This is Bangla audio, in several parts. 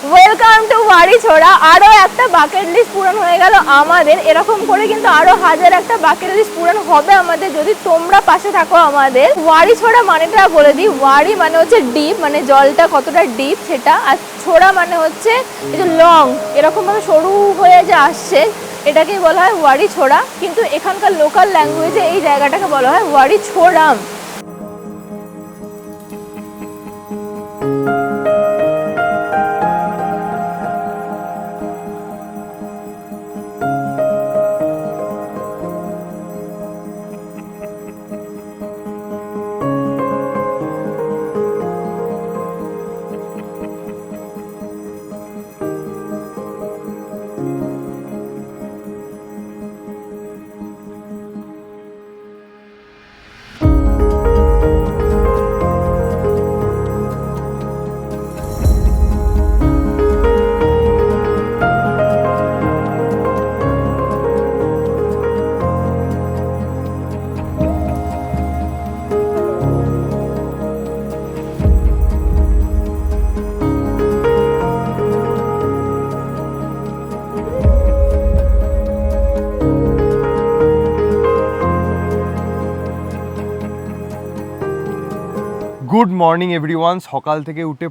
Welcome to বাড়িছড়া। আরও একটা বাকেট লিস্ট পূরণ হয়ে গেল আমাদের। এরকম করে কিন্তু আরও হাজার একটা বাকেট লিস্ট পূরণ হবে আমাদের যদি তোমরা পাশে থাকো আমাদের। বাড়িছড়া মানেটা বলে দিই, ওয়ারি মানে হচ্ছে ডিপ, মানে জলটা কতটা ডিপ সেটা, আর ছোড়া মানে হচ্ছে এই যে লং, এরকমভাবে সরু হয়ে যে আসছে এটাকেই বলা হয় ওয়ারি ছোড়া। কিন্তু এখানকার লোকাল ল্যাঙ্গুয়েজে এই জায়গাটাকে বলা হয় ওয়ারি ছোড়াম। Good morning everyone. সকাল থেকে উঠে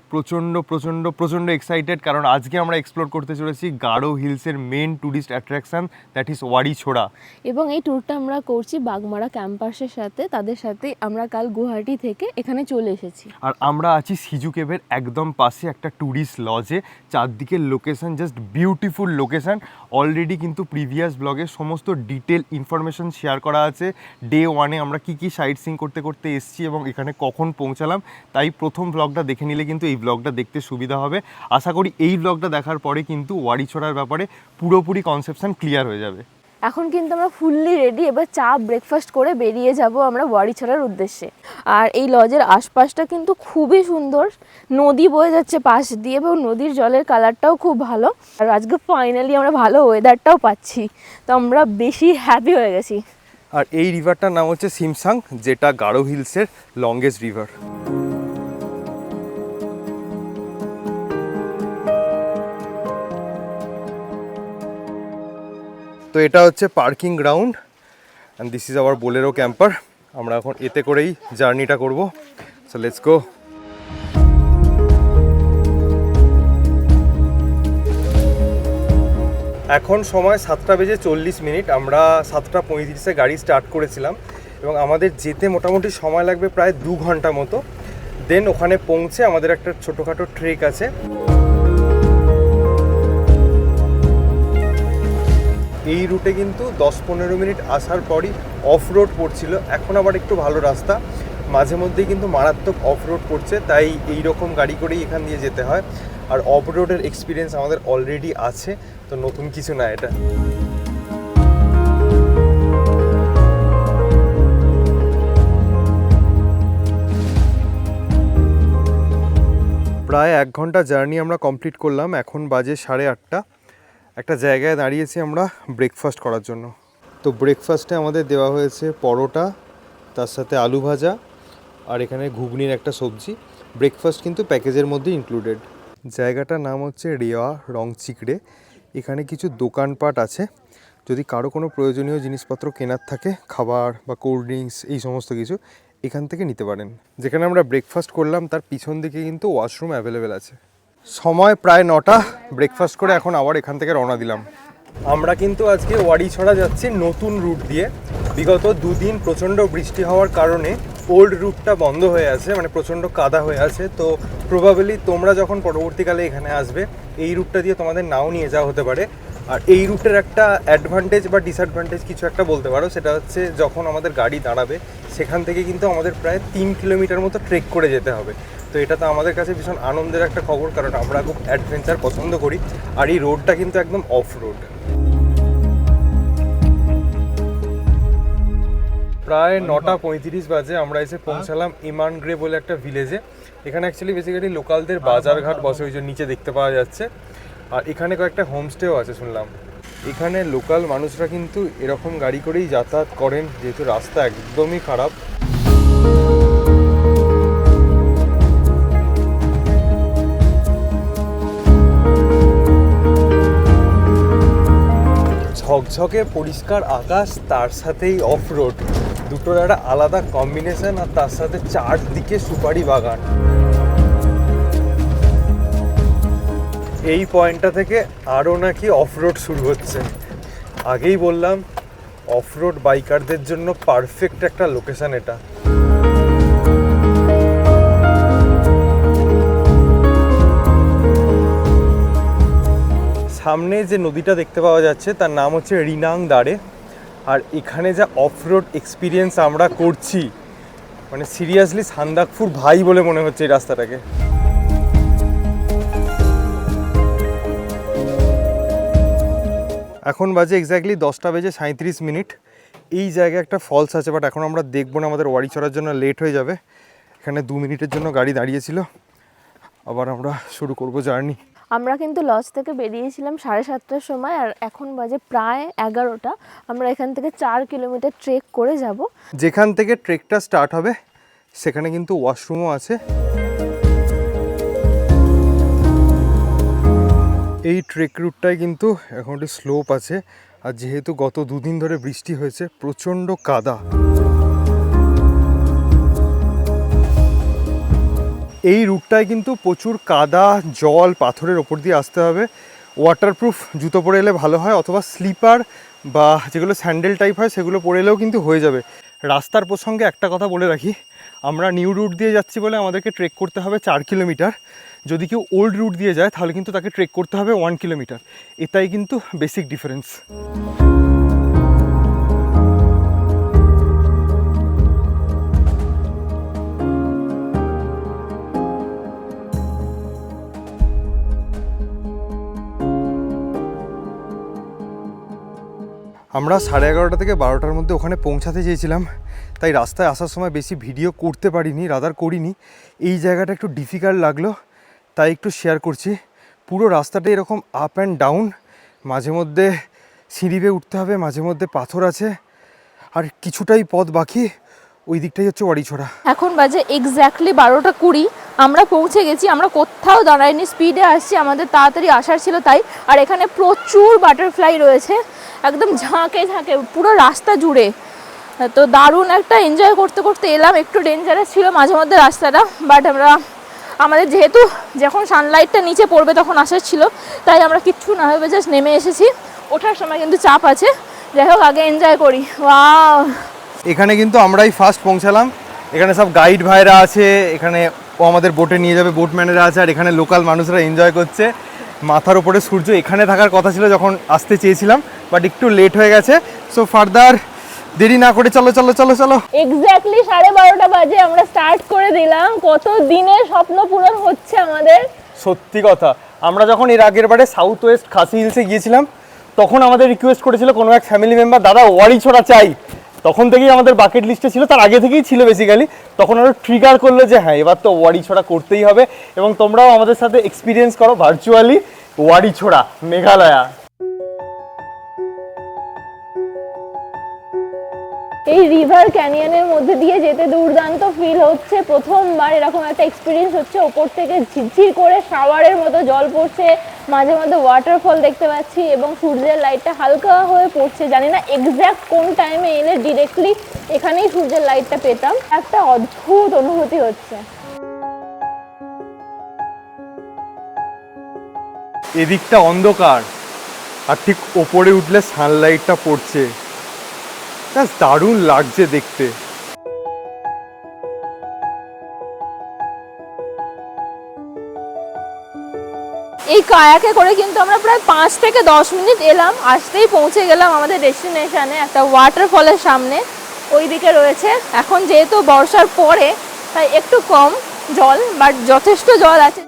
প্রচণ্ড এক্সাইটেড, কারণ আজকে আমরা এক্সপ্লোর করতে চলেছি গারো হিলসের main tourist attraction, that is Wari Chora. এবং এই ট্যুরটা আমরা করছি বাগমারা ক্যাম্পাসের সাথে, তাদের সাথে আমরা কাল গুয়াহাটি থেকে এখানে চলে এসেছি। আর আমরা আছি সিজু কেভের একদম পাশে একটা ট্যুরিস্ট লজে। চারদিকের location just beautiful location. Already কিন্তু প্রিভিয়াস ব্লগে সমস্ত ডিটেল ইনফরমেশন শেয়ার করা আছে। ডে ওয়ানে আমরা কী সাইট সিইং করতে করতে এসেছি এবং এখানে কখন পৌঁছালাম, তাই প্রথম ব্লগটা দেখে নিলে কিন্তু এই ব্লগটা দেখতে সুবিধা হবে। আশা করি এই ব্লগটা দেখার পরে কিন্তু ওয়ারি ছোড়ার ব্যাপারে পুরোপুরি কনসেপশন ক্লিয়ার হয়ে যাবে। এখন কিন্তু আমরা ফুললি রেডি, এবার চা ব্রেকফাস্ট করে বেরিয়ে যাব আমরা বাড়িছড়ার উদ্দেশ্যে। আর এই লজের আশপাশটা কিন্তু খুবই সুন্দর, নদী বয়ে যাচ্ছে পাশ দিয়ে এবং নদীর জলের কালারটাও খুব ভালো। আর আজকে ফাইনালি আমরা ভালো ওয়েদারটাও পাচ্ছি, তো আমরা বেশি হ্যাপি হয়ে গেছি। আর এই রিভারটার নাম হচ্ছে সিমসাং, যেটা গারো হিলসের লংগেস্ট রিভার। তো এটা হচ্ছে parking ground and this is our Bolero camper. আমরা এখন এতে করেই জার্নিটা করব। So let's go. এখন সময় 7:40। আমরা 7:35 গাড়ি স্টার্ট করেছিলাম এবং আমাদের যেতে মোটামুটি সময় লাগবে প্রায় 2 ঘন্টা মতো। দেন ওখানে পৌঁছে আমাদের একটা ছোটোখাটো ট্রেক আছে। এই রুটে কিন্তু 10-15 মিনিট আসার পরই অফ রোড পড়ছিল, এখন আবার একটু ভালো রাস্তা। মাঝে মধ্যেই কিন্তু মারাত্মক অফ রোড পড়ছে, তাই এই রকম গাড়ি করেই এখান দিয়ে যেতে হয়। আর অফ রোডের এক্সপিরিয়েন্স আমাদের অলরেডি আছে, তো নতুন কিছু না এটা। প্রায় 1 ঘন্টা জার্নি আমরা কমপ্লিট করলাম। এখন বাজে 8:30। একটা জায়গায় দাঁড়িয়েছি আমরা ব্রেকফাস্ট করার জন্য। তো ব্রেকফাস্টে আমাদের দেওয়া হয়েছে পরোটা, তার সাথে আলু ভাজা আর এখানে ঘুগনির একটা সবজি। ব্রেকফাস্ট কিন্তু প্যাকেজের মধ্যে ইনক্লুডেড। জায়গাটার নাম হচ্ছে রেওয়া রংচিকড়ে। এখানে কিছু দোকানপাট আছে, যদি কারো কোনো প্রয়োজনীয় জিনিসপত্র কেনার থাকে, খাবার বা কোল্ড ড্রিঙ্কস এই সমস্ত কিছু এখান থেকে নিতে পারেন। যেখানে আমরা ব্রেকফাস্ট করলাম তার পিছন দিকে কিন্তু ওয়াশরুম অ্যাভেলেবেল আছে। সময় প্রায় 9টা। ব্রেকফাস্ট করে এখন আবার এখান থেকে রওনা দিলাম। আমরা কিন্তু আজকে ওয়ারি ছোড়া যাচ্ছি নতুন রুট দিয়ে। বিগত 2 দিন প্রচণ্ড বৃষ্টি হওয়ার কারণে ওল্ড রুটটা বন্ধ হয়ে আছে, মানে প্রচণ্ড কাদা হয়ে আছে। তো প্রবাবলি তোমরা যখন পরবর্তীকালে এখানে আসবে এই রুটটা দিয়ে তোমাদের নাও নিয়ে যাওয়া হতে পারে। আর এই রুটের একটা অ্যাডভান্টেজ বা ডিসঅ্যাডভান্টেজ কিছু একটা বলতে পারো, সেটা হচ্ছে যখন আমাদের গাড়ি দাঁড়াবে সেখান থেকে কিন্তু আমাদের প্রায় 3 কিলোমিটার মতো ট্রেক করে যেতে হবে। তো এটা তো আমাদের কাছে ভীষণ আনন্দের একটা খবর, কারণ আমরা খুব অ্যাডভেঞ্চার পছন্দ করি। আর এই রোডটা কিন্তু একদম অফ রোড। প্রায় 9:35 বাজে আমরা এসে পৌঁছালাম ইমানগ্রে বলে একটা ভিলেজে। এখানে অ্যাকচুয়ালি বেসিক্যালি লোকালদের বাজারঘাট বসে, ওই যে নিচে দেখতে পাওয়া যাচ্ছে। আর এখানে কয়েকটা হোমস্টেও আছে শুনলাম। এখানে লোকাল মানুষরা কিন্তু এরকম গাড়ি করেই যাতায়াত করেন, যেহেতু রাস্তা একদমই খারাপ। ঝকঝকে পরিষ্কার আকাশ, তার সাথেই অফ রোড, দুটোর একটা আলাদা কম্বিনেশন, আর তার সাথে চারদিকে সুপারি বাগান। এই পয়েন্টটা থেকে আরও নাকি অফ রোড শুরু হচ্ছে। আগেই বললাম অফ রোড বাইকারদের জন্য পারফেক্ট একটা লোকেশন এটা। সামনে যে নদীটা দেখতে পাওয়া যাচ্ছে তার নাম হচ্ছে রিনাং দারে। আর এখানে যা অফ রোড এক্সপিরিয়েন্স আমরা করছি, মানে সিরিয়াসলি সান্দাকফু ভাই বলে মনে হচ্ছে এই রাস্তাটাকে। এখন বাজে এক্স্যাক্টলি 10:37। এই জায়গায় একটা ফলস আছে, বাট এখন আমরা দেখবো না, আমাদের ওয়ারি চড়ার জন্য লেট হয়ে যাবে। এখানে 2 মিনিটের জন্য গাড়ি দাঁড়িয়েছিল, আবার আমরা শুরু করব জার্নি। আমরা কিন্তু লজ থেকে বেরিয়েছিলাম 7:30টার সময়, আর এখন বাজে প্রায় 11টা। আমরা এখান থেকে 4 কিলোমিটার ট্রেক করে যাব। যেখান থেকে ট্রেকটা স্টার্ট হবে সেখানে কিন্তু ওয়াশরুমও আছে। এই ট্রেক রুটটায় কিন্তু এখন একটু স্লোপ আছে, আর যেহেতু গত 2 দিন ধরে বৃষ্টি হয়েছে, প্রচণ্ড কাদা। এই রুটটায় কিন্তু প্রচুর কাদা, জল, পাথরের ওপর দিয়ে আসতে হবে। ওয়াটারপ্রুফ জুতো পরে এলে ভালো হয়, অথবা স্লিপার বা যেগুলো স্যান্ডেল টাইপ হয় সেগুলো পরে এলেও কিন্তু হয়ে যাবে। রাস্তার প্রসঙ্গে একটা কথা বলে রাখি, আমরা নিউ রুট দিয়ে যাচ্ছি বলে আমাদেরকে ট্রেক করতে হবে 4 কিলোমিটার। যদি কেউ ওল্ড রুট দিয়ে যায় তাহলে কিন্তু তাকে ট্রেক করতে হবে 1 কিলোমিটার। এটাই কিন্তু বেসিক ডিফারেন্স। আমরা 11:30 থেকে 12টার মধ্যে ওখানে পৌঁছাতে চেয়েছিলাম, তাই রাস্তায় আসার সময় বেশি ভিডিও করতে পারিনি, রাদার করিনি। এই জায়গাটা একটু ডিফিকাল্ট লাগলো, তাই একটু শেয়ার করছি। পুরো রাস্তাটা এরকম আপ অ্যান্ড ডাউন, মাঝে মধ্যে সিঁড়ি বেয়ে উঠতে হবে, মাঝে মধ্যে পাথর আছে, আর কিছুটাই পথ বাকি। ওই দিকটাই হচ্ছে ওয়ারিছড়া। এখন বাজে এক্স্যাক্টলি 12:20। আমরা পৌঁছে গেছি, আমরা কোথাও দাঁড়াইনি, স্পিডে আসছি, আমাদের তাড়াতাড়ি আসার ছিল তাই। আর এখানে প্রচুর বাটারফ্লাই রয়েছে, একদম ঝাঁকে ঝাঁকে পুরো রাস্তা জুড়ে। তো দারুণ একটা এনজয় করতে করতে এলাম। একটু ডেঞ্জারাস ছিল মাঝে মধ্যে রাস্তাটা, বাট আমাদের যেহেতু যখন সানলাইটটা নিচে পড়বে তখন আসার ছিল, তাই আমরা কিচ্ছু না ভেবে জাস্ট নেমে এসেছি। ওঠার সময় কিন্তু চাপ আছে, যাই হোক আগে এনজয় করি। ওয়াও, এখানে কিন্তু আমরাই ফার্স্ট পৌঁছালাম। এখানে সব গাইড ভাইরা আছে, এখানে ও আমাদের বোটে নিয়ে যাবে, বোটম্যানেরা আছে, আর এখানে লোকাল মানুষরা এনজয় করছে। মাথার উপরে সূর্য, এখানে থাকার কথা ছিল যখন আসতে চেয়েছিলাম, বাট একটু লেট হয়ে গেছে। সো ফার্দার দেরি না করে চলো চলো চলো চলো। এক্স্যাক্টলি 12:30 বাজে আমরা স্টার্ট করে দিলাম। কত দিনের স্বপ্ন পূরণ হচ্ছে আমাদের। সত্যি কথা, আমরা যখন এর আগের বারে সাউথ ওয়েস্ট খাসি হিলসে গিয়েছিলাম, তখন আমাদের রিকোয়েস্ট করেছিল কোনো এক ফ্যামিলি মেম্বার, দাদা ওয়ারিছড়া চাই। তখন থেকেই আমাদের বাকেট লিস্টে ছিল, তার আগে থেকেই ছিল বেসিক্যালি। তখন আরও ট্রিগার করলো যে হ্যাঁ এবার তো ওয়ারিছড়া করতেই হবে, এবং তোমরাও আমাদের সাথে এক্সপিরিয়েন্স করো ভার্চুয়ালি ওয়ারিছড়া, মেঘালয়া। এই রিভার ক্যানিয়নের মধ্যে দিয়ে যেতে দুর্দান্ত ফিল হচ্ছে। প্রথমবার এরকম একটা এক্সপিরিয়েন্স হচ্ছে। ওপর থেকে ঝিরঝির করে শাওয়ারের মতো জল পড়ছে, মাঝে মধ্যে ওয়াটারফল দেখতে পাচ্ছি, এবং সূর্যের লাইটটা হালকা হয়ে পড়ছে। জানি না এক্স্যাক্ট কোন টাইমে এলে ডিরেক্টলি এখানেই সূর্যের লাইটটা পেতাম। একটা অদ্ভুত অনুভূতি হচ্ছে। এদিকটা অন্ধকার, আর ঠিক ওপরে উঠলে সানলাইটটা পড়ছে, দারুণ লাগছে দেখতে। এই কায়াকে করে কিন্তু আমরা প্রায় 5 থেকে 10 মিনিট এলাম, আসতেই পৌঁছে গেলাম আমাদের ডেস্টিনেশনে, একটা ওয়াটারফলের সামনে। ওই দিকে রয়েছে। এখন যেহেতু বর্ষার পরে তাই একটু কম জল, বাট যথেষ্ট জল আছে।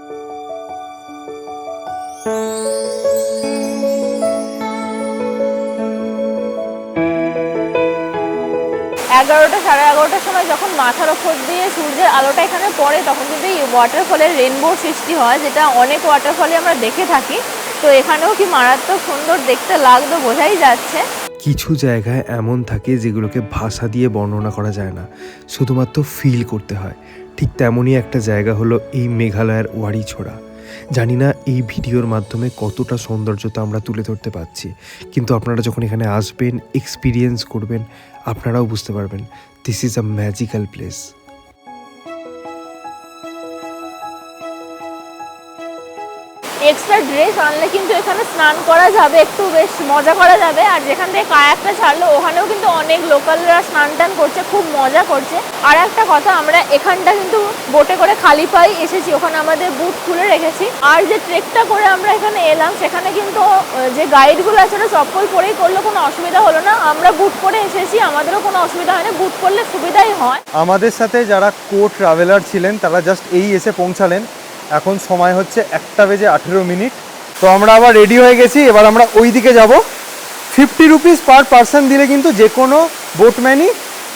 11টা 11:30টার সময় যখন মাথার ওপর দিয়ে সূর্যের আলোটা এখানে পড়ে, তখন কিন্তু এই ওয়াটারফলের রেনবোর সৃষ্টি হয়, যেটা অনেক ওয়াটারফলে আমরা দেখে থাকি। তো এখানেও কি মারাত্মক সুন্দর দেখতে লাগতো, বোঝাই যাচ্ছে। কিছু জায়গায় এমন থাকে যেগুলোকে ভাষা দিয়ে বর্ণনা করা যায় না, শুধুমাত্র ফিল করতে হয়। ঠিক তেমনই একটা জায়গা হলো এই মেঘালয়ের ওয়ারিছড়া। জানি না এই ভিডিওর মাধ্যমে কতটা সৌন্দর্যতা আমরা তুলে ধরতে পারছি, কিন্তু আপনারা যখন এখানে আসবেন, এক্সপিরিয়েন্স করবেন, আপনারাও বুঝতে পারবেন this is a magical place. Extra dress আনলে কিন্তু এখানে স্নান করা যাবে, একটু বেশ মজা করা যাবে। আর যেখান থেকে কায়াকটা ছাড়লো ওখানেও কিন্তু অনেক লোকালরা স্নান টান করছে, খুব মজা করছে। আর একটা কথা, আমরা এখানটা কিন্তু বোটে করে খালি পায়ে এসেছি, ওখানে আমাদের বুট খুলে রেখেছি। আর যে ট্রেকটা করে আমরা এখানে এলাম সেখানে কিন্তু যে গাইডগুলো আছে ওরা চপ্পল পরেই করলো, কোনো অসুবিধা হলো না। আমরা বুট পরে এসেছি, আমাদেরও কোনো অসুবিধা হয় না, বুট পরলে সুবিধাই হয়। আমাদের সাথে যারা ট্রাভেলার ছিলেন তারা জাস্ট এই এসে পৌঁছালেন। এখন সময় হচ্ছে 1:18। তো আমরা আবার রেডি হয়ে গেছি, এবার আমরা ওই দিকে যাব। 50 রুপিস পার পারসন দিলে কিন্তু যে কোনো বোটম্যানই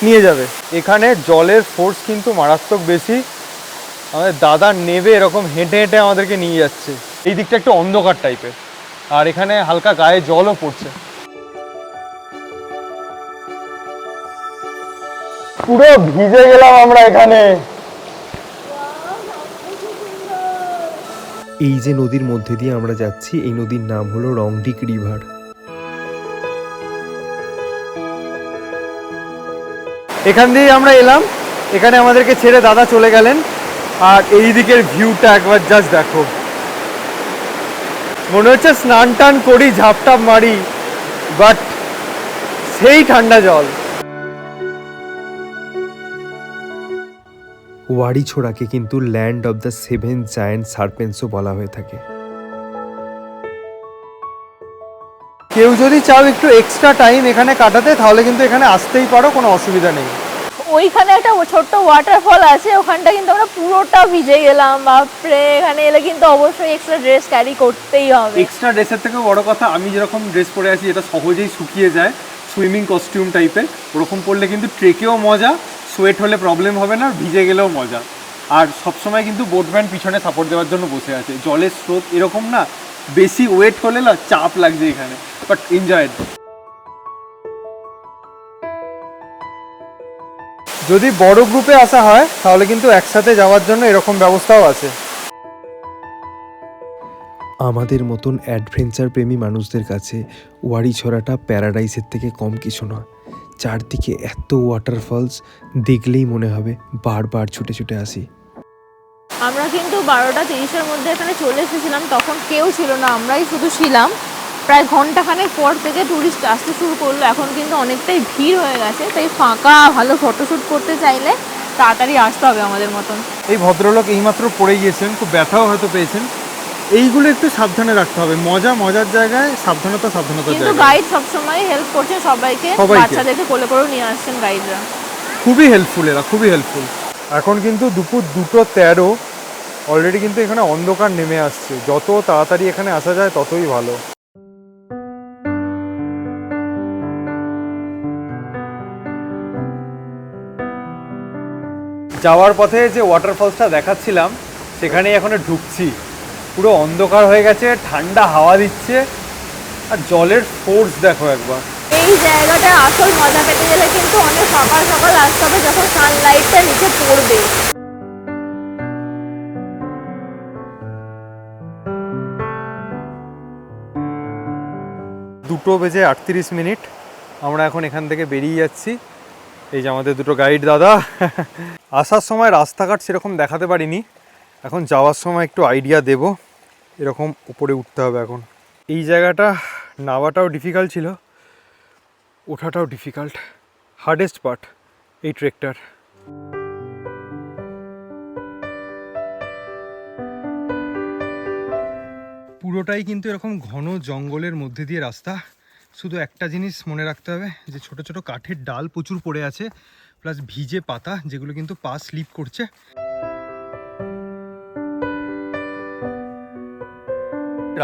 নিয়ে যাবে। এখানে জলের ফোর্স কিন্তু মারাত্মক বেশি। আমাদের দাদা নেবে এরকম হেঁটে হেঁটে আমাদেরকে নিয়ে যাচ্ছে। এই দিকটা একটু অন্ধকার টাইপের, আর এখানে হালকা গায়ে জলও পড়ছে। পুরো ভিজে গেলাম আমরা এখানে। এই যে নদীর মধ্যে দিয়ে আমরা যাচ্ছি, এই নদীর নাম হলো রংডিক রিভার। এখান দিয়েই আমরা এলাম, এখানে আমাদেরকে ছেড়ে দাদা চলে গেলেন। আর এই দিকের ভিউটা একবার জাস্ট দেখো, মনে হচ্ছে স্নান টান করি, ঝাপটাপ মারি, বাট সেই ঠান্ডা জল। ওয়ারিছোড়াকে কিন্তু ল্যান্ড অব দ্য 7 জায়ান্ট সার্পেন্টসও বলা হয়ে থাকে। কেউ যদি চাও একটু এক্সট্রা টাইম এখানে কাটাতে, তাহলে কিন্তু এখানে আসতেই পারো, কোনো অসুবিধা নেই। ওইখানে একটা ছোট্ট ওয়াটারফল আছে, ওখানটা কিন্তু আমরা পুরোটা ভিজে গেলাম। বাপরে, এখানে এলে কিন্তু অবশ্যই এক্সট্রা ড্রেস ক্যারি করতেই হবে। এক্সট্রা ড্রেসের থেকে বড় কথা, আমি যেরকম ড্রেস পরে আছি এটা সহজেই শুকিয়ে যায়, সুইমিং কস্টিউম টাইপের, ওরকম পরলে কিন্তু ট্রেকেও মজা, সোয়েট হলে প্রবলেম হবে না, ভিজে গেলেও মজা। আর সবসময় কিন্তু বোটম্যান পিছনে সাপোর্ট দেওয়ার জন্য বসে আছে। জলের স্রোত এরকম না, বেশি ওয়েট হলে না চাপ লাগছে এখানে, বাট এনজয়। যদি বড় গ্রুপে আসা হয় তাহলে কিন্তু একসাথে যাওয়ার জন্য এরকম ব্যবস্থাও আছে। আমাদের মতন অ্যাডভেঞ্চার প্রেমী মানুষদের কাছে ওয়ারিছড়াটা প্যারাডাইসের থেকে কম কিছু নয়। চারদিকে এত ওয়াটারফলস, দেখলেই মনে হবে বারবার ছুটে ছুটে আসি। আমরা কিন্তু 12:30-এর মধ্যে এখানে চলে এসেছিলাম, তখন কেউ ছিল না, আমরাই শুধু ছিলাম। প্রায় ঘন্টাখানেক পর থেকে টুরিস্ট আসতে শুরু করলো, এখন কিন্তু অনেকটাই ভিড় হয়ে গেছে। তাই ফাঁকা ভালো ফটোশ্যুট করতে চাইলে তাড়াতাড়ি আসতে হবে আমাদের মতন। এই ভদ্রলোক এইমাত্র পড়ে গিয়েছেন, খুব ব্যথাও হয়তো পেয়েছেন। এইগুলো একটু সাবধানে রাখতে হবে, মজার জায়গায় সাবধানতার কিন্তু জায়গায়। গাইড সবসময় হেল্প করছেন সবাইকে, বাচ্চাদেরকে কোলে করেও নিয়ে আসছেন গাইডরা। খুবই হেল্পফুল এরা, খুবই হেল্পফুল। এখন কিন্তু দুপুর 2:13, অলরেডি কিন্তু এখানে অন্ধকার নেমে আসছে। যত তাড়াতাড়ি এখানে আসা যায় ততই ভালো। যাওয়ার পথে যে ওয়াটারফলসটা দেখাচ্ছিলাম সেখানেই এখন ঢুকছি। পুরো অন্ধকার হয়ে গেছে, ঠান্ডা হাওয়া দিচ্ছে, আর জলের ফোর্স দেখো একবার। এই জায়গাটা আসল মজা পেতে গেলে কিন্তু অনেক সকাল সকাল আসতে হবে, যখন সানলাইটটা নিচে পড়বে। 2:38, আমরা এখন এখান থেকে বেরিয়ে যাচ্ছি। এই যে আমাদের দুটো গাইড দাদা। আসার সময় রাস্তাঘাট সেরকম দেখাতে পারিনি, এখন যাওয়ার সময় একটু আইডিয়া দেব। এরকম উপরে উঠতে হবে। এখন এই জায়গাটা নামাটাও ডিফিকাল্ট ছিল, ওঠাটাও ডিফিকাল্ট, হার্ডেস্ট পার্ট এই ট্রেকটার। পুরোটাই কিন্তু এরকম ঘন জঙ্গলের মধ্যে দিয়ে রাস্তা। শুধু একটা জিনিস মনে রাখতে হবে যে ছোট ছোট কাঠের ডাল প্রচুর পড়ে আছে, প্লাস ভিজে পাতা, যেগুলো কিন্তু পা স্লিপ করছে।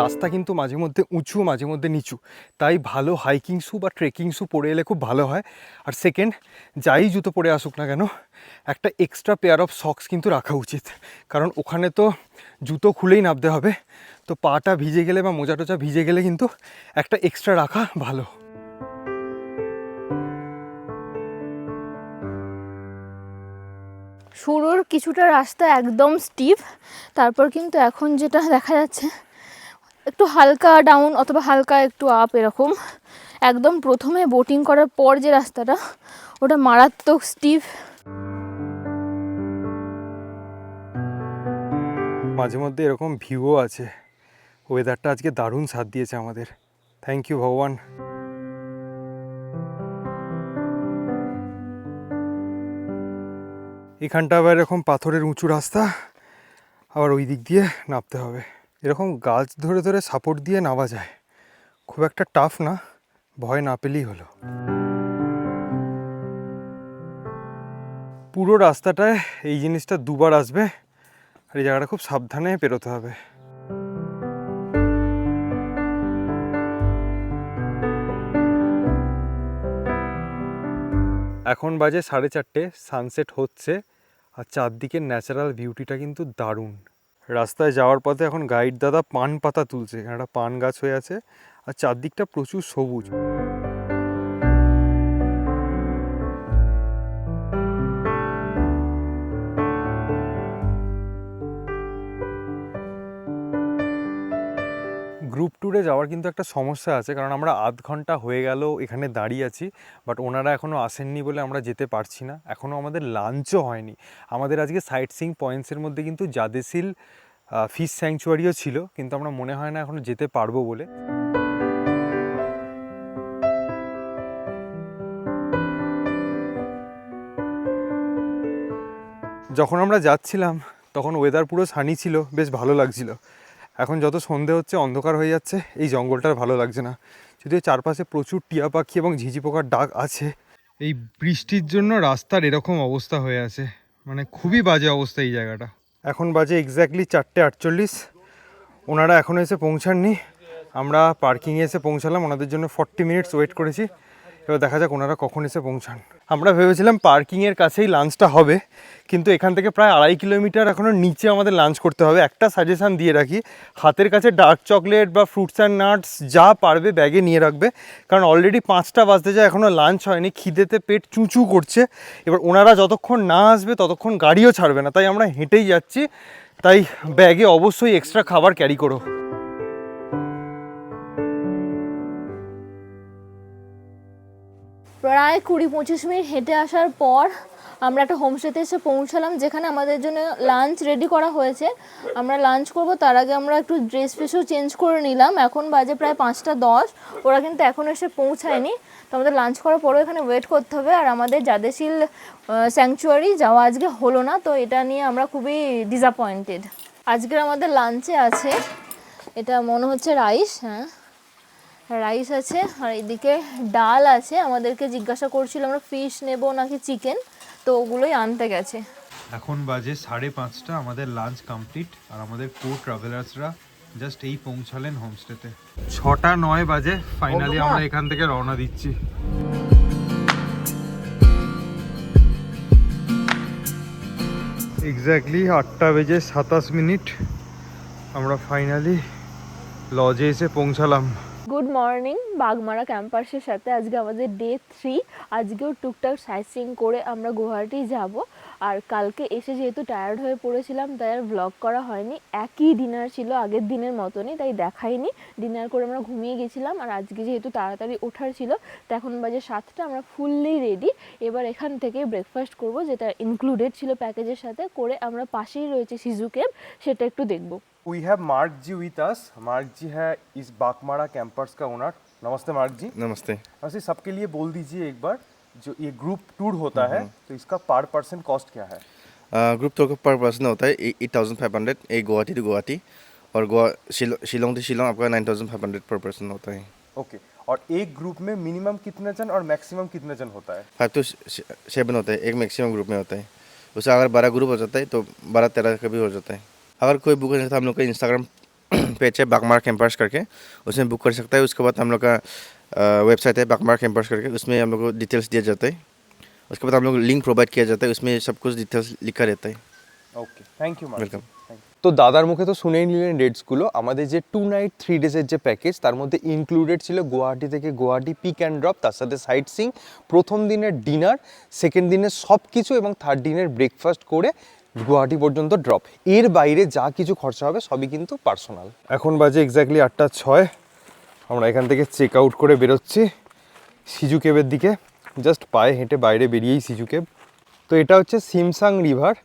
রাস্তা কিন্তু মাঝে মধ্যে উঁচু, মাঝে মধ্যে নিচু, তাই ভালো হাইকিং শ্যু বা ট্রেকিং শ্যু পরে এলে খুব ভালো হয়। আর সেকেন্ড, যাই জুতো পরে আসুক না কেন, একটা এক্সট্রা পেয়ার অফ সক্স কিন্তু রাখা উচিত, কারণ ওখানে তো জুতো খুলেই নামতে হবে। তো পাটা ভিজে গেলে বা মোজা টোজা ভিজে গেলে কিন্তু একটা এক্সট্রা রাখা ভালো। শুরুর কিছুটা রাস্তা একদম স্টিপ, তারপর কিন্তু এখন যেটা দেখা যাচ্ছে একটু হালকা ডাউন অথবা হালকা একটু আপ এরকম। একদম প্রথমে বোটিং করার পর যে রাস্তাটা ওটা মারাত্মক স্টিপ। মাঝে মধ্যে এরকম ভিউও আছে। ওয়েদারটা আজকে দারুণ সাথ দিয়েছে আমাদের, থ্যাংক ইউ ভগবান। এখানটা আবার এরকম পাথরের উঁচু রাস্তা, আবার ওই দিক দিয়ে নামতে হবে। এরকম গাছ ধরে ধরে সাপোর্ট দিয়ে নামা যায়, খুব একটা টাফ না, ভয় না পেলেই হলো। পুরো রাস্তাটায় এই জিনিসটা দুবার আসবে, আর এই জায়গাটা খুব সাবধানে পেরোতে হবে। এখন বাজে 4:30, সানসেট হচ্ছে, আর চারদিকের ন্যাচারাল বিউটিটা কিন্তু দারুণ। রাস্তায় যাওয়ার পথে এখন গাইড দাদা পান পাতা তুলছে, এখানে একটা পান গাছ হয়ে আছে, আর চারদিকটা প্রচুর সবুজ। গ্রুপ ট্যুরে যাওয়ার কিন্তু একটা সমস্যা আছে, কারণ আমরা আধ ঘন্টা হয়ে গেল এখানে দাঁড়িয়ে আছি, বাট ওনারা এখনও আসেননি বলে আমরা যেতে পারছি না। এখনও আমাদের লাঞ্চও হয়নি। আমাদের আজকে সাইট সিইং পয়েন্টসের মধ্যে কিন্তু জাদেসিল ফিশ স্যাংচুয়ারিও ছিল, কিন্তু আমরা মনে হয় না এখনও যেতে পারবো বলে। যখন আমরা যাচ্ছিলাম তখন ওয়েদার পুরো সানি ছিল, বেশ ভালো লাগছিল। এখন যত সন্ধে হচ্ছে অন্ধকার হয়ে যাচ্ছে, এই জঙ্গলটার ভালো লাগছে না। যদিও চারপাশে প্রচুর টিয়া পাখি এবং ঝিঝি পোকার ডাক আছে। এই বৃষ্টির জন্য রাস্তার এরকম অবস্থা হয়ে আছে, মানে খুবই বাজে অবস্থা এই জায়গাটা। এখন বাজে এক্স্যাক্টলি 4:48, ওনারা এখনও এসে পৌঁছাননি। আমরা পার্কিংয়ে এসে পৌঁছালাম, ওনাদের জন্য 40 মিনিটস ওয়েট করেছি। এবার দেখা যাক ওনারা কখন এসে পৌঁছান। আমরা ভেবেছিলাম পার্কিংয়ের কাছেই লাঞ্চটা হবে, কিন্তু এখান থেকে প্রায় 2.5 কিলোমিটার এখনও নিচে আমাদের লাঞ্চ করতে হবে। একটা সাজেশান দিয়ে রাখি, হাতের কাছে ডার্ক চকলেট বা ফ্রুটস অ্যান্ড নাটস যা পারবে ব্যাগে নিয়ে রাখবে, কারণ অলরেডি 5টা বাজতে যায়, এখনও লাঞ্চ হয়নি, খিদেতে পেট চুঁচু করছে। এবার ওনারা যতক্ষণ না আসবে ততক্ষণ গাড়িও ছাড়বে না, তাই আমরা হেঁটেই যাচ্ছি। তাই ব্যাগে অবশ্যই এক্সট্রা খাবার ক্যারি করো। প্রায় 20-25 মিনিট হেঁটে আসার পর আমরা একটা হোমস্টেতে এসে পৌঁছালাম, যেখানে আমাদের জন্য লাঞ্চ রেডি করা হয়েছে। আমরা লাঞ্চ করব, তার আগে আমরা একটু ড্রেস ফ্রেসও চেঞ্জ করে নিলাম। এখন বাজে প্রায় 5:10, ওরা কিন্তু এখনও এসে পৌঁছায়নি। তো আমাদের লাঞ্চ করার পরেও এখানে ওয়েট করতে হবে। আর আমাদের জাদেসিল স্যাংচুয়ারি যাওয়া আজকে হলো না, তো এটা নিয়ে আমরা খুবই ডিসঅ্যাপয়েন্টেড। আজকের আমাদের লাঞ্চে আছে, এটা মনে হচ্ছে রাইস, হ্যাঁ রাইস আছে, আর এদিকে ডাল আছে। আমাদেরকে জিজ্ঞাসা করছিল আমরা ফিশ নেব নাকি চিকেন, তো ওগুলোই আনতে গেছে। এখন বাজে 5:30, আমাদের লাঞ্চ কমপ্লিট, আর আমাদের কো ট্রাভেলার্সরা জাস্ট এই পৌঁছালেন হোমস্টেতে। 6:09 বাজে ফাইনালি আমরা এখান থেকে রওনা দিচ্ছি। এক্স্যাক্টলি 8:27 আমরা ফাইনালি লজে এসে পৌঁছালাম। গুড মর্নিং, বাগমারা ক্যাম্পাসের সাথে আজকে আমাদের ডে 3। আজকেও টুকটাক সাইট সিইং করে আমরা গুয়াহাটি যাব। আর কালকে এসে যেহেতু টায়ার্ড হয়ে পড়েছিলাম, তাই আর ব্লগ করা হয়নি। একই ডিনার ছিল আগের দিনের মতনই, তাই দেখাইনি। ডিনার করে আমরা ঘুমিয়ে গেছিলাম। আর আজকে যেহেতু তাড়াতাড়ি ওঠার ছিল, তো এখন বাজে 7টা, আমরা ফুললি রেডি। এবার এখান থেকে ব্রেকফাস্ট করব, যেটা ইনক্লুডেড ছিল প্যাকেজের সাথে। করে আমরা পাশেই রয়েছে সিজু কেভ, সেটা একটু দেখব। We have Mark ji with us. Mark ji है इस बागमारा कैंपस का ओनर। नमस्ते मार्क जी। नमस्ते। वैसे सबके लिए बोल दीजिए एक बार, जो ये ग्रुप टूर होता है तो इसका पर पर्सन कॉस्ट क्या है? ग्रुप टूर का पर पर्सन होता है 8,500, एक गुवाहाटी टू गुवाहाटी, और शिलोंग टू शिलोंग आपका 9,500 पर पर्सन होता है। ओके, और एक ग्रुप में मिनिमम कितने जन और मैक्सिमम कितने जन होता है? 5 to 7 होता है, एक मैक्सिमम ग्रुप में होता है। उससे अगर 12 ग्रुप हो जाता है तो 12-13 का भी हो जाता है। अगर कोई बुक करना चाहता है, हम लोग का इंस्टाग्राम पेज है बागमारा कैंपस करके, उसमें बुक कर सकता है। उसके बाद हम लोग का वेबसाइट है बागमारा कैंपस करके, उसमें हम लोग को डिटेल्स दिया जाता है। उसके बाद हम लोग लिंक प्रोवाइड किया जाता है, उसमें सब कुछ डिटेल्स लिखा रहता है। Okay, thank you mark. Welcome. তো দাদার মুখে তো শুনেই নিলেন রেটসগুলো। আমাদের যে 2 নাইট 3 ডেজের যে প্যাকেজ, তার মধ্যে ইনক্লুডেড ছিল গুয়াহাটি থেকে গুয়াহাটি পিক অ্যান্ড ড্রপ, তার সাথে সাইট সিইং, প্রথম দিনের ডিনার, সেকেন্ড দিনের সব কিছু এবং থার্ড দিনের ব্রেকফাস্ট করে গুয়াহাটি পর্যন্ত ড্রপ। এর বাইরে যা কিছু খরচা হবে সবই কিন্তু পার্সোনাল। এখন বাজে এক্স্যাক্টলি 8:06। আমরা এখান থেকে চেক আউট করে বেরোচ্ছি সিজু কেবের দিকে। জাস্ট পায়ে হেঁটে বাইরে বেরিয়েই সিজু কেব। তো এটা হচ্ছে সিমসাং রিভার।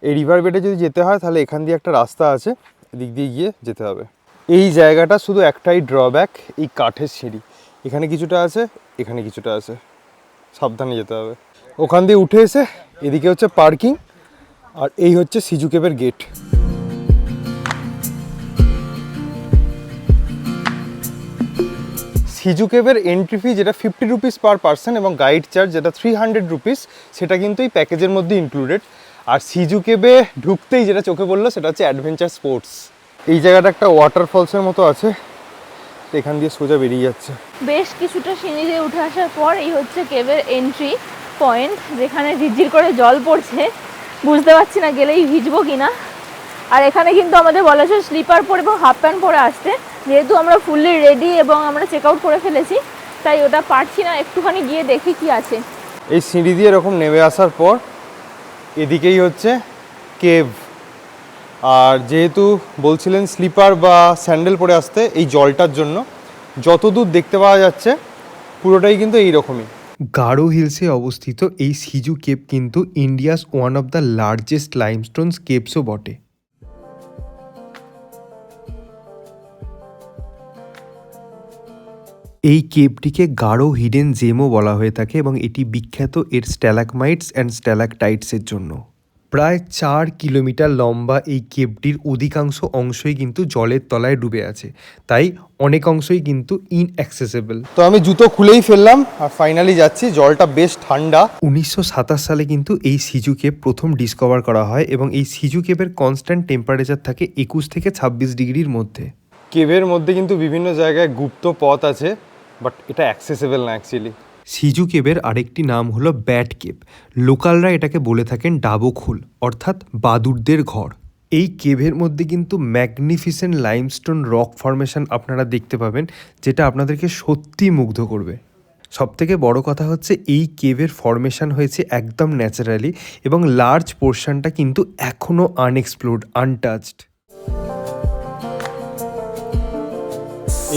এই রিভার বেডে যদি যেতে হয় তাহলে এখান দিয়ে একটা রাস্তা আছে, এদিক দিয়ে গিয়ে যেতে হবে। এই জায়গাটা শুধু একটাই ড্রব্যাক, এই কাঠের সিঁড়ি। এখানে কিছুটা আছে, এখানে কিছুটা আছে, সাবধানে যেতে হবে। ওখান দিয়ে উঠে এসে এদিকে হচ্ছে পার্কিং, আর এই হচ্ছে সিজু কেবের গেট। সিজু কেবের এন্ট্রি ফি যেটা 50 রুপিস পার পার্সন এবং গাইড চার্জ যেটা 300 রুপিস, সেটা কিন্তু এই প্যাকেজের মধ্যে ইনক্লুডেড। আর সিজু কেবে ঢুকতেই যেটা চোখে পড়লো সেটা হচ্ছে অ্যাডভেঞ্চার স্পোর্টস। এই জায়গাটা একটা ওয়াটারফলসের মতো আছে, এখান দিয়ে সোজা বেরিয়ে যাচ্ছে। বেশ কিছুটা সিঁড়ি দিয়ে উঠে আসার পর এই হচ্ছে কেবের এন্ট্রি পয়েন্ট, যেখানে ঝিরঝির করে জল পড়ছে। বুঝতে পারছি না গেলেই ভিজবো কিনা। আর এখানে কিন্তু আমাদের বলা হয়েছে স্লিপার পরে এবং হাফ প্যান্ট পরে আসতে, যেহেতু আমরা ফুললি রেডি এবং আমরা চেক আউট করে ফেলেছি, তাই ওটা পারছি না। একটুখানি গিয়ে দেখি কি আছে। এই সিঁড়ি দিয়ে এরকম নেমে আসার পর এদিকেই হচ্ছে কেভ। আর যেহেতু বলছিলেন স্লিপার বা স্যান্ডেল পরে আসতে এই জলটার জন্য, যতদূর দেখতে পাওয়া যাচ্ছে পুরোটাই কিন্তু এইরকমই। গারো হিলসে অবস্থিত এই সিজু কেভ কিন্তু India's one of the largest limestone কেভসও বটে। এই কেভটিকে গারো হিডেন জেমও বলা হয়ে থাকে এবং এটি বিখ্যাত এর স্ট্যালাগমাইটস অ্যান্ড স্ট্যালাকটাইটসের জন্য। প্রায় 4 কিলোমিটার লম্বা এই কেভটির অধিকাংশ অংশই কিন্তু জলের তলায় ডুবে আছে, তাই অনেক অংশই কিন্তু ইনঅ্যাক্সেসেবল। তো আমি জুতো খুলেই ফেললাম আর ফাইনালি যাচ্ছি। জলটা বেশ ঠান্ডা। 1927 সালে কিন্তু এই সিজু কেভ প্রথম ডিসকভার করা হয় এবং এই সিজু কেভের কনস্ট্যান্ট টেম্পারেচার থাকে 21 থেকে 26 ডিগ্রির মধ্যে। কেভের মধ্যে কিন্তু বিভিন্ন জায়গায় গুপ্ত পথ আছে, বাট এটা অ্যাক্সেসেবল না অ্যাকচুয়ালি। সিজু কেভের আরেকটি নাম হলো ব্যাট কেভ। লোকালরা এটাকে বলে থাকেন ডাবখোল, অর্থাৎ বাদুড়দের ঘর। এই কেভের মধ্যে কিন্তু ম্যাগনিফিসেন্ট লাইমস্টোন রক ফরমেশন আপনারা দেখতে পাবেন, যেটা আপনাদেরকে সত্যি মুগ্ধ করবে। সবথেকে বড় কথা হচ্ছে এই কেভের ফরমেশন হয়েছে একদম ন্যাচারালি এবং লার্জ পোর্শনটা কিন্তু এখনও আনএক্সপ্লোর্ড, আনটাচড।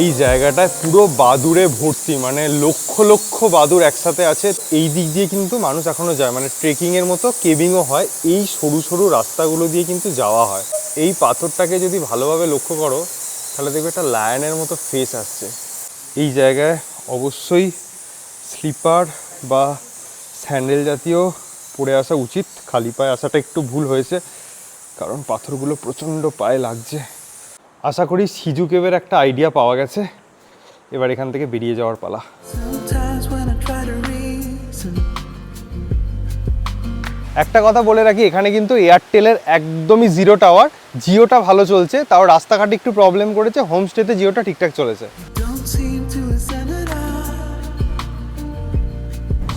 এই জায়গাটায় পুরো বাদুড়ে ভর্তি, মানে লক্ষ লক্ষ বাদুড় একসাথে আছে। এই দিক দিয়ে কিন্তু মানুষ এখনো যায়, মানে ট্রেকিংয়ের মতো কেবিংও হয়। এই সরু সরু রাস্তাগুলো দিয়ে কিন্তু যাওয়া হয়। এই পাথরটাকে যদি ভালোভাবে লক্ষ্য করো তাহলে দেখবে একটা লায়নের মতো ফেস আসছে। এই জায়গায় অবশ্যই স্লিপার বা স্যান্ডেল জাতীয় পরে আসা উচিত। খালি পায়ে আসাটা একটু ভুল হয়েছে, কারণ পাথরগুলো প্রচণ্ড পায়ে লাগছে। আশা করি সিজু কেভের একটা আইডিয়া পাওয়া গেছে, এবার এখান থেকে বেরিয়ে যাওয়ার পালা। একটা কথা বলে রাখি, এখানে কিন্তু এয়ারটেলের একদমই জিরো টাওয়ার। জিওটা ভালো চলছে, তাও রাস্তাঘাটে একটু প্রবলেম করেছে। হোমস্টেতে জিওটা ঠিকঠাক চলেছে।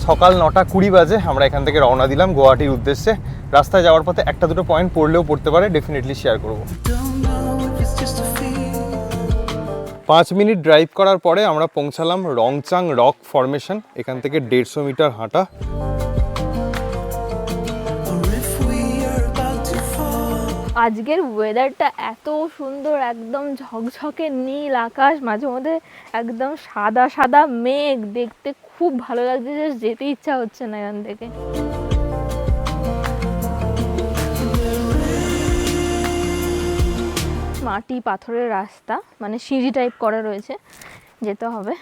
সকাল 9:20 বাজে আমরা এখান থেকে রওনা দিলাম গুয়াহাটির উদ্দেশ্যে। রাস্তায় যাওয়ার পথে একটা দুটো পয়েন্ট পড়লেও পড়তে পারে, ডেফিনেটলি শেয়ার করবো। 5 মিনিট ড্রাইভ করার পরে আমরা পৌঁছালাম রংচাং রক ফরমেশন। এখান থেকে 150 মিটার হাঁটা। আজকের ওয়েদারটা এত সুন্দর, একদম ঝকঝকে নীল আকাশ, মাঝে মধ্যে একদম সাদা সাদা মেঘ, দেখতে খুব ভালো লাগছে। জাস্ট যেতে ইচ্ছা হচ্ছে না এখান থেকে। মাটি পাথরের রাস্তা, মানে সিঁড়ি টাইপ করা রয়েছে, যেতে হবে।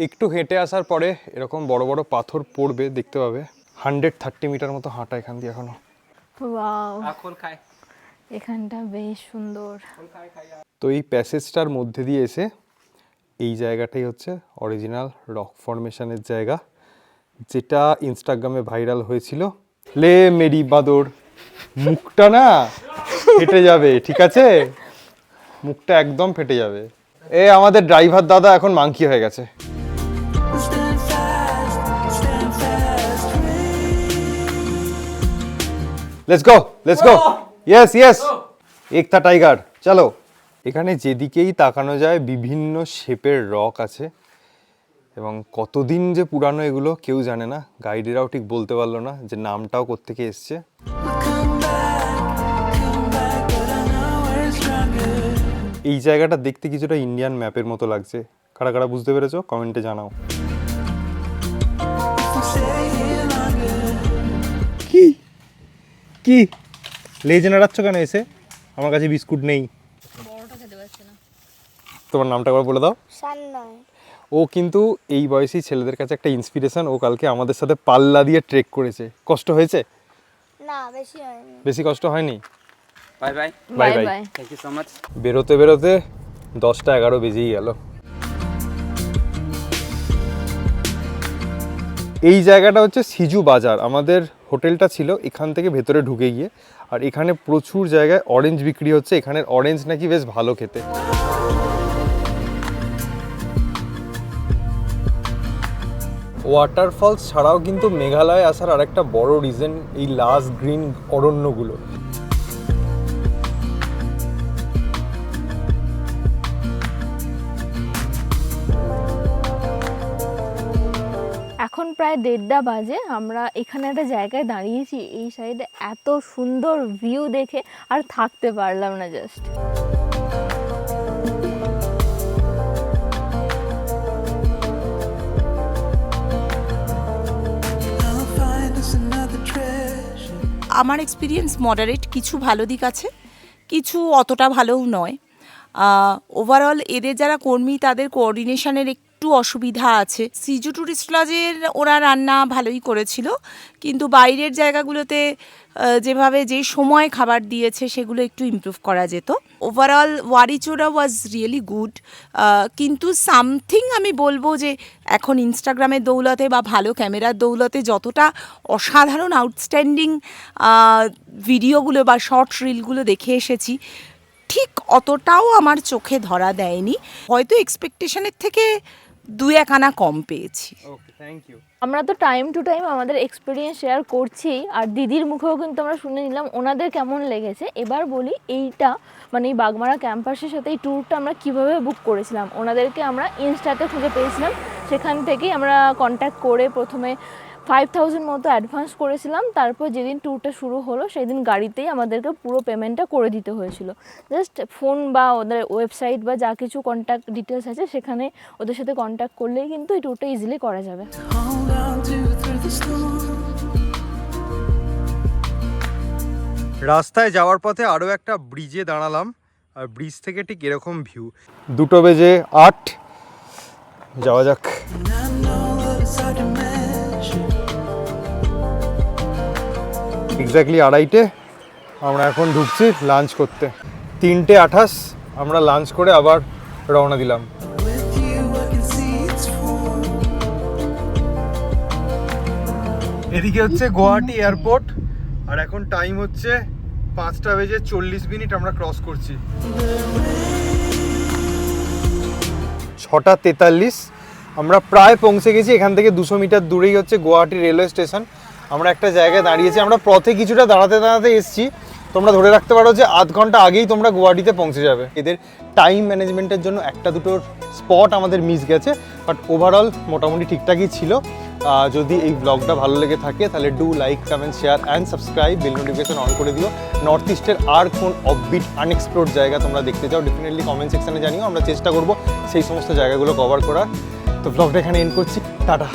একটু হেঁটে আসার পরে এরকম বড় বড় পাথর পড়বে, দেখতে পাবে। 130 মিটার মতো হাঁটা এখান দিয়ে এখনো। ওয়াও, এখানটা বেশ সুন্দর। তো এই প্যাসেজটার মধ্যে দিয়ে এসে এই জায়গাটাই হচ্ছে অরিজিনাল রক ফরমেশনের জায়গা, যেটা ইনস্টাগ্রামে ভাইরাল হয়েছিল। লে মেরি বাদর, মুখটা না ফেটে যাবে, ঠিক আছে? মুখটা একদম ফেটে যাবে। এ আমাদের ড্রাইভার দাদা এখন মাংকি হয়ে গেছে। লেটস গো ইয়েস একতা টাইগার চলো। এখানে যেদিকেই তাকানো যায় বিভিন্ন শেপের রক আছে এবং কতদিন যে পুরানো এগুলো কেউ জানে না, গাইডেরাও ঠিক বলতে পারলো না যে নামটাও কোত্থেকে এসছে। এই জায়গাটা দেখতে কিছুটা ইন্ডিয়ান ম্যাপের মতো লাগছে, কারা কারা বুঝতে পেরেছো কমেন্টে জানাও। কি কি লেজ নাড়াচ্ছ কেন এসে? আমার কাছে বিস্কুট নেই। তোমার নামটা একবার বলে দাও। ও কিন্তু এই বয়সী ছেলেদের কাছে একটা ইন্সপিরেশন। ও কালকে আমাদের সাথে পাল্লা দিয়ে ট্রেক করেছে। কষ্ট হয়েছে? না, বেশি হয়নি। বেশি কষ্ট হয়নি? Bye bye bye bye bye. Bye. Thank you so much. বেরোতে বেরোতে 10টা 11 বেজেই গেল। এই জায়গাটা হচ্ছে সিজু বাজার। আমাদের হোটেলটা ছিল এখান থেকে ভেতরে ঢুকে গিয়ে, আর এখানে প্রচুর জায়গায় অরেঞ্জ বিক্রি হচ্ছে। এখানের অরেঞ্জ নাকি বেশ ভালো খেতে। ওয়াটারফলস ছাড়াও কিন্তু মেঘালয়ে আসার আরেকটা বড় রিজন এই লাস গ্রিন অরণ্যগুলো। এখন প্রায় 1:30 বাজে। আমরা এখানে একটা জায়গায় দাঁড়িয়েছি, এই সাইডে এত সুন্দর ভিউ দেখে আর থাকতে পারলাম না জাস্ট। আমার এক্সপিরিয়েন্স মডারেট, কিছু ভালো দিক আছে, কিছু অতটা ভালোও নয়। ওভারঅল এদের যারা কর্মী তাদের কোঅর্ডিনেশনের একটু অসুবিধা আছে। সিজু টুরিস্ট লজের ওরা রান্না ভালোই করেছিল, কিন্তু বাইরের জায়গাগুলোতে যেভাবে যে সময় খাবার দিয়েছে সেগুলো একটু ইমপ্রুভ করা যেত। ওভারঅল ওয়ারিচোরা ওয়াজ রিয়েলি গুড, কিন্তু সামথিং আমি বলবো যে এখন ইনস্টাগ্রামের দৌলতে বা ভালো ক্যামেরার দৌলতে যতটা অসাধারণ আউটস্ট্যান্ডিং ভিডিওগুলো বা শর্ট রিলগুলো দেখে এসেছি, ঠিক অতটাও আমার চোখে ধরা দেয়নি। হয়তো এক্সপেকটেশনের থেকে 2-1 আনা কম পেয়েছি। ওকে, থ্যাংক ইউ। আমরা তো টাইম টু টাইম আমাদের এক্সপিরিয়েন্স শেয়ার করছি, আর দিদির মুখেও কিন্তু আমরা শুনে নিলাম ওনাদের কেমন লেগেছে। এবার বলি এইটা মানে এই বাগমারা ক্যাম্পাসের সাথে এই ট্যুরটা আমরা কীভাবে বুক করেছিলাম। ওনাদেরকে আমরা ইনস্টাতে খুঁজে পেয়েছিলাম, সেখান থেকেই আমরা কন্ট্যাক্ট করে প্রথমে 5000 মতো অ্যাডভান্স করেছিলাম। তারপর যেদিন ট্যুরটা শুরু হলো সেই দিন গাড়িতেই আমাদেরকে পুরো পেমেন্টটা করে দিতে হয়েছিল। জাস্ট ফোন বা ওদের ওয়েবসাইট বা যা কিছু কন্ট্যাক্ট ডিটেলস আছে সেখানে ওদের সাথে কন্ট্যাক্ট করলেই কিন্তু এই ট্যুরটা ইজিলি করা যাবে। রাস্তায় যাওয়ার পথে আরও একটা ব্রিজে দাঁড়ালাম, আর ব্রিজ থেকে ঠিক এরকম ভিউ। 2:08 যাওয়া যাক। এক্স্যাক্টলি 2:30 আমরা এখন ঢুকছি লাঞ্চ করতে। 3:28 আমরা লাঞ্চ করে আবার রওনা দিলাম। এদিকে হচ্ছে গুয়াহাটি এয়ারপোর্ট, আর এখন টাইম হচ্ছে 5:40 আমরা ক্রস করছি। 6:43 আমরা প্রায় পৌঁছে গেছি। এখান থেকে 200 মিটার দূরেই হচ্ছে গুয়াহাটি রেলওয়ে স্টেশন। আমরা একটা জায়গায় দাঁড়িয়েছি, আমরা পথে কিছুটা দাঁড়াতে দাঁড়াতে এসেছি। তোমরা ধরে রাখতে পারো যে আধ ঘন্টা আগেই তোমরা গুয়াহাটিতে পৌঁছে যাবে। এদের টাইম ম্যানেজমেন্টের জন্য একটা দুটো স্পট আমাদের মিস গেছে, বাট ওভারঅল মোটামুটি ঠিকঠাকই ছিল। যদি এই ব্লগটা ভালো লেগে থাকে তাহলে do like, comment, share and subscribe, bell notification on করে দিও। নর্থ ইস্টের আর কোন অফবিট আনএক্সপ্লোর্ড জায়গা তোমরা দেখতে চাও ডেফিনেটলি কমেন্ট সেকশনে জানিও। আমরা চেষ্টা করবো সেই সমস্ত জায়গাগুলো কভার করার। তো ব্লগটা এখানে এন্ড করছি, টাটা।